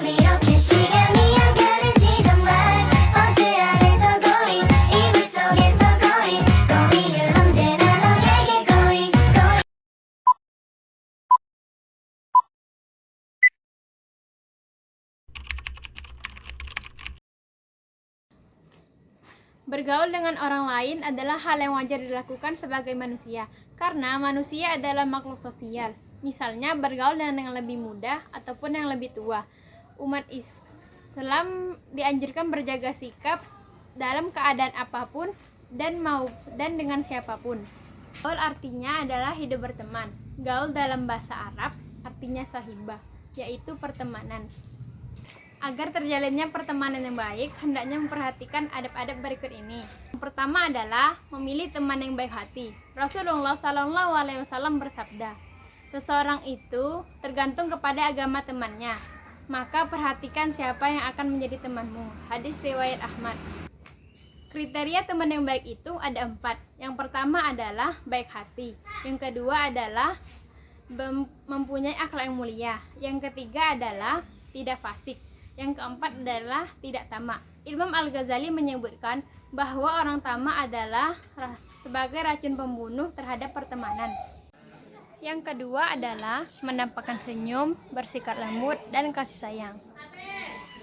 밤이 이렇게 시간이 안 가는지 정말 버스 안에서 고인 이불 속에서 고인은 언제나 너에게 고인. Bergaul dengan orang lain adalah hal yang wajar dilakukan sebagai manusia, karena manusia adalah makhluk sosial. Misalnya, bergaul dengan yang lebih muda ataupun yang lebih tua. Umat Islam dianjurkan berjaga sikap dalam keadaan apapun dan dengan siapapun. Gaul artinya adalah hidup berteman. Gaul dalam bahasa Arab artinya sahibah, yaitu pertemanan. Agar terjalinnya pertemanan yang baik, hendaknya memperhatikan adab-adab berikut ini. Yang pertama adalah memilih teman yang baik hati. Rasulullah SAW bersabda, seseorang itu tergantung kepada agama temannya. Maka perhatikan siapa yang akan menjadi temanmu. Hadis riwayat Ahmad. Kriteria teman yang baik itu ada 4. Yang pertama adalah baik hati. Yang kedua adalah mempunyai akhlak yang mulia. Yang ketiga adalah tidak fasik. Yang keempat adalah tidak tamak. Imam Al-Ghazali menyebutkan bahwa orang tamak adalah sebagai racun pembunuh terhadap pertemanan. Yang kedua adalah menampakkan senyum, bersikap lembut, dan kasih sayang.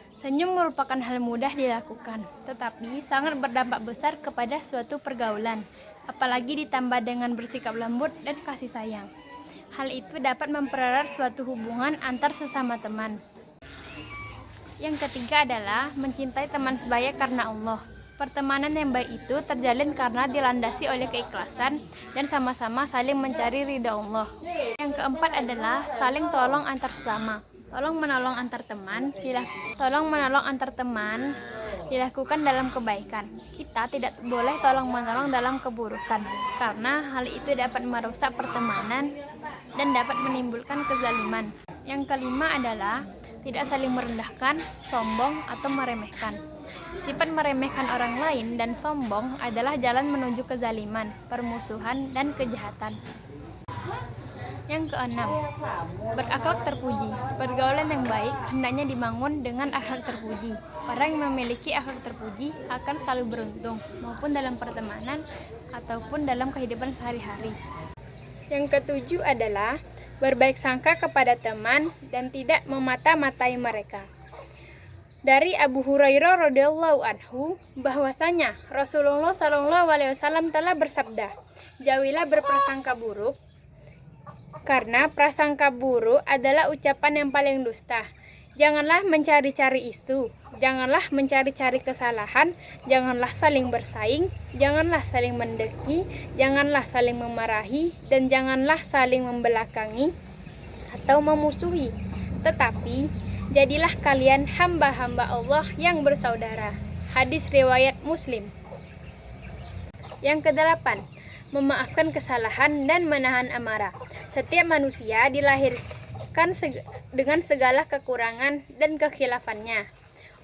Senyum merupakan hal mudah dilakukan, tetapi sangat berdampak besar kepada suatu pergaulan, apalagi ditambah dengan bersikap lembut dan kasih sayang. Hal itu dapat mempererat suatu hubungan antar sesama teman. Yang ketiga adalah mencintai teman sebaya karena Allah. Pertemanan yang baik itu terjalin karena dilandasi oleh keikhlasan dan sama-sama saling mencari ridha Allah. Yang keempat adalah saling tolong antar sesama. Tolong menolong antar teman dilakukan dalam kebaikan. Kita tidak boleh tolong menolong dalam keburukan, karena hal itu dapat merusak pertemanan dan dapat menimbulkan kezaliman. Yang kelima adalah tidak saling merendahkan, sombong, atau meremehkan. Sifat meremehkan orang lain dan sombong adalah jalan menuju kezaliman, permusuhan, dan kejahatan. Yang keenam, berakhlak terpuji. Pergaulan yang baik hendaknya dibangun dengan akhlak terpuji. Orang yang memiliki akhlak terpuji akan selalu beruntung, maupun dalam pertemanan ataupun dalam kehidupan sehari-hari. Yang ketujuh adalah berbaik sangka kepada teman dan tidak memata-matai mereka. Dari Abu Hurairah radhiyallahu anhu bahwasanya Rasulullah SAW telah bersabda, jauhilah berprasangka buruk, karena prasangka buruk adalah ucapan yang paling dusta. Janganlah mencari-cari isu, janganlah mencari-cari kesalahan, janganlah saling bersaing, janganlah saling mendengki, janganlah saling memarahi, dan janganlah saling membelakangi atau memusuhi. Tetapi, jadilah kalian hamba-hamba Allah yang bersaudara. Hadis riwayat Muslim. Yang kedelapan, memaafkan kesalahan dan menahan amarah. Setiap manusia dilahirkan dengan segala kekurangan dan kekhilafannya.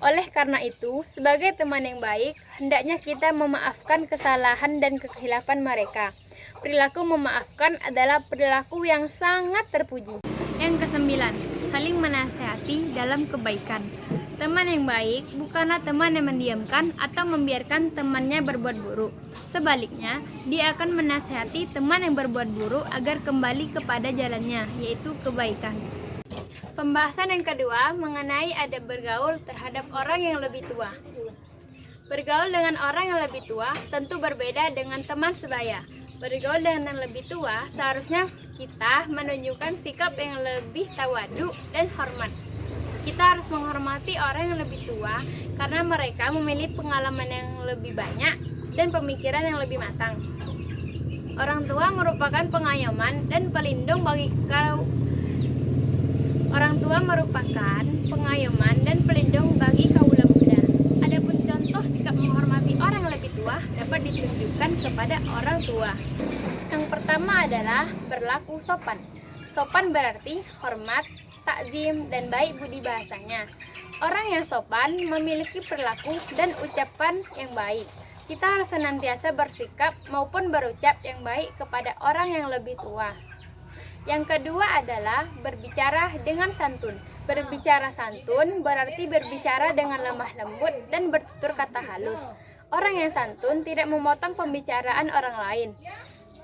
Oleh karena itu, sebagai teman yang baik, hendaknya kita memaafkan kesalahan dan kekhilafan mereka. Perilaku memaafkan adalah perilaku yang sangat terpuji. Yang kesembilan, saling menasihati dalam kebaikan. Teman yang baik bukanlah teman yang mendiamkan atau membiarkan temannya berbuat buruk. Sebaliknya, dia akan menasihati teman yang berbuat buruk agar kembali kepada jalannya, yaitu kebaikan. Pembahasan yang kedua mengenai adab bergaul terhadap orang yang lebih tua. Bergaul dengan orang yang lebih tua tentu berbeda dengan teman sebaya. Bergaul dengan yang lebih tua seharusnya kita menunjukkan sikap yang lebih tawadu dan hormat. Kita harus menghormati orang yang lebih tua karena mereka memiliki pengalaman yang lebih banyak dan pemikiran yang lebih matang. Orang tua merupakan pengayoman dan pelindung bagi kaula muda. Adapun contoh sikap menghormati orang yang lebih tua dapat ditunjukkan kepada orang tua. Yang pertama adalah berlaku sopan. Sopan berarti hormat, takzim, dan baik budi bahasanya. Orang yang sopan memiliki perilaku dan ucapan yang baik. Kita harus senantiasa bersikap maupun berucap yang baik kepada orang yang lebih tua. Yang kedua adalah berbicara dengan santun. Berbicara santun berarti berbicara dengan lemah lembut dan bertutur kata halus. Orang yang santun tidak memotong pembicaraan orang lain.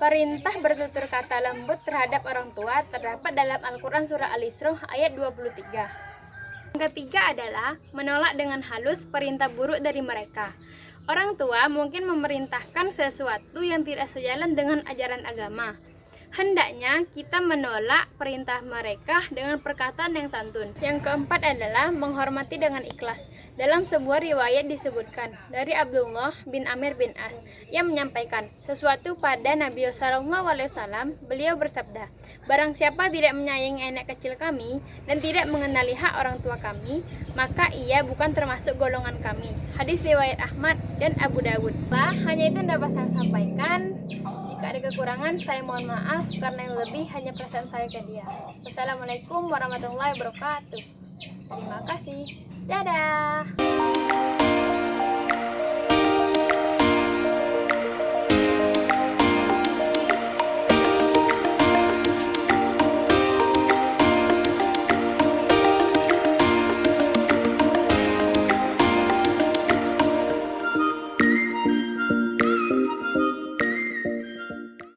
Perintah bertutur kata lembut terhadap orang tua terdapat dalam Al-Quran Surah Al-Isra ayat 23. Yang ketiga adalah menolak dengan halus perintah buruk dari mereka. Orang tua mungkin memerintahkan sesuatu yang tidak sejalan dengan ajaran agama. Hendaknya kita menolak perintah mereka dengan perkataan yang santun. Yang keempat adalah menghormati dengan ikhlas. Dalam sebuah riwayat disebutkan dari Abdullah bin Amir bin As yang menyampaikan sesuatu pada Nabi SAW. Beliau bersabda, barang siapa tidak menyayangi anak kecil kami dan tidak mengenali hak orang tua kami, maka ia bukan termasuk golongan kami. Hadis riwayat Ahmad dan Abu Dawud. Hanya itu yang dapat saya sampaikan. Jika ada kekurangan, saya mohon maaf karena yang lebih hanya perasaan saya ke dia. Wassalamualaikum warahmatullahi wabarakatuh. Terima kasih. Dadah.